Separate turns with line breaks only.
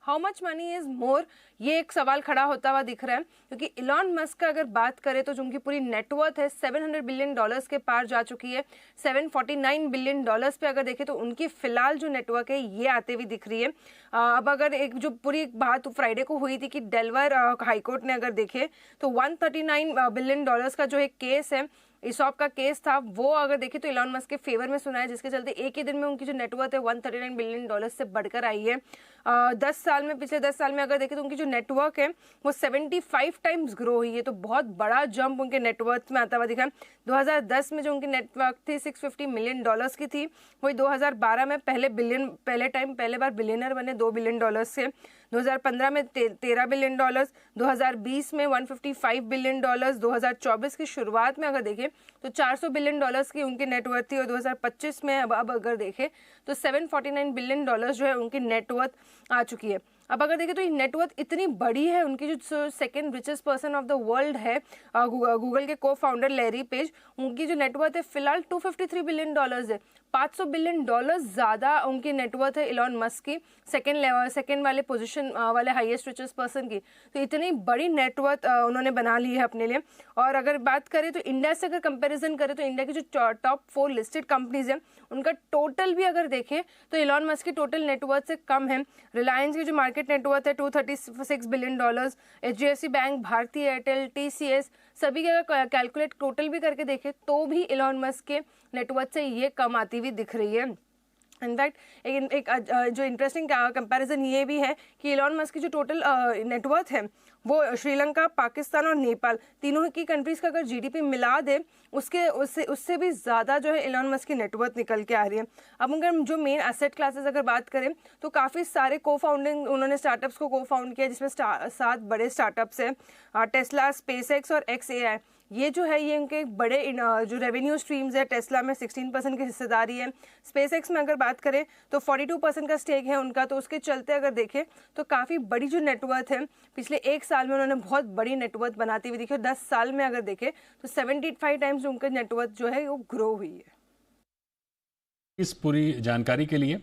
How much money is more, ये एक सवाल खड़ा होता हुआ दिख रहा है, क्योंकि इलॉन मस्क का अगर बात करें तो जो उनकी पूरी नेटवर्थ है 700 बिलियन डॉलर्स के पार जा चुकी है। 749 बिलियन डॉलर्स पे अगर देखें तो उनकी फिलहाल जो नेटवर्क है ये आते हुए दिख रही है। अब अगर एक जो पूरी बात फ्राइडे को हुई थी कि डेलवर हाईकोर्ट ने अगर देखे तो 139 बिलियन डॉलर्स का जो एक केस है, ईसॉप का केस था, वो अगर देखें तो इलॉन मस्क के फेवर में सुना है, जिसके चलते एक ही दिन में उनकी जो नेटवर्थ है 139 बिलियन डॉलर्स से बढ़कर आई है। 10 साल में, पिछले 10 साल में अगर देखें तो उनकी जो नेटवर्क है वो 75 टाइम्स ग्रो हुई है। तो बहुत बड़ा जंप उनके नेटवर्थ में आता हुआ दिखा। 2010 में जो उनकी नेटवर्क थी 650 मिलियन डॉलर्स की थी, वही 2012 में पहले बार बिलियनर बने 2 बिलियन डॉलर्स से। 2015 में 13 बिलियन डॉलर्स, 2020 में 155 बिलियन डॉलर्स, 2024 की शुरुआत में अगर देखें तो 400 बिलियन डॉलर्स की उनकी नेटवर्थ थी, और 2025 में अब अगर देखें तो 749 बिलियन डॉलर्स जो है उनकी नेटवर्थ आ चुकी है। अब अगर देखें तो ये नेटवर्थ इतनी बड़ी है, उनकी जो second richest person of the world है गूगल के को फाउंडर लैरी पेज, उनकी जो नेटवर्थ है फिलहाल 253 बिलियन डॉलर्स है। 500 बिलियन डॉलर्स ज़्यादा उनकी नेटवर्थ है इलॉन मस्क की, सेकंड वाले पोजीशन वाले हाईएस्ट रिचेस्ट पर्सन की। तो इतनी बड़ी नेटवर्थ उन्होंने बना ली है अपने लिए। और अगर बात करें तो इंडिया से अगर कंपैरिजन करें तो इंडिया की जो टॉप 4 लिस्टेड कंपनीज हैं उनका टोटल भी अगर देखें तो इलॉन मस्क की टोटल नेटवर्थ से कम है। रिलायंस की जो मार्केट नेटवर्थ है 236 बिलियन डॉलर्स, एचडीएफसी बैंक, भारतीय एयरटेल, टीसीएस, सभी के अगर कैलकुलेट टोटल भी करके देखें तो भी इलॉन मस्क के नेटवर्थ से ये कम आती हुई दिख रही है। इनफैक्ट एक जो इंटरेस्टिंग कंपैरिजन ये भी है कि इलॉन मस्क की जो टोटल नेटवर्थ है वो श्रीलंका, पाकिस्तान और नेपाल तीनों की कंट्रीज का अगर जीडीपी मिला दे उससे भी ज़्यादा जो है इलॉन मस्क की नेटवर्थ निकल के आ रही है। अब अगर जो मेन एसेट क्लासेस अगर बात करें तो काफ़ी सारे को फाउंडिंग उन्होंने स्टार्टअप्स को फाउंड किया, जिसमें 7 बड़े स्टार्टअप्स हैं, टेस्ला, स्पेसएक्स और XAI। ये जो है ये उनके बड़े जो रेवेन्यू स्ट्रीम्स है। टेस्ला में 16% की हिस्सेदारी है, स्पेसएक्स में अगर बात करें तो 42% का स्टेक है उनका। तो उसके चलते अगर देखें तो काफ़ी बड़ी जो नेटवर्थ है पिछले 1 साल में उन्होंने बहुत बड़ी नेटवर्थ बनाती हुई दिखी, और 10 साल में अगर देखें तो 75 टाइम्स उनकी नेटवर्थ जो है वो ग्रो हुई है।
इस पूरी जानकारी के लिए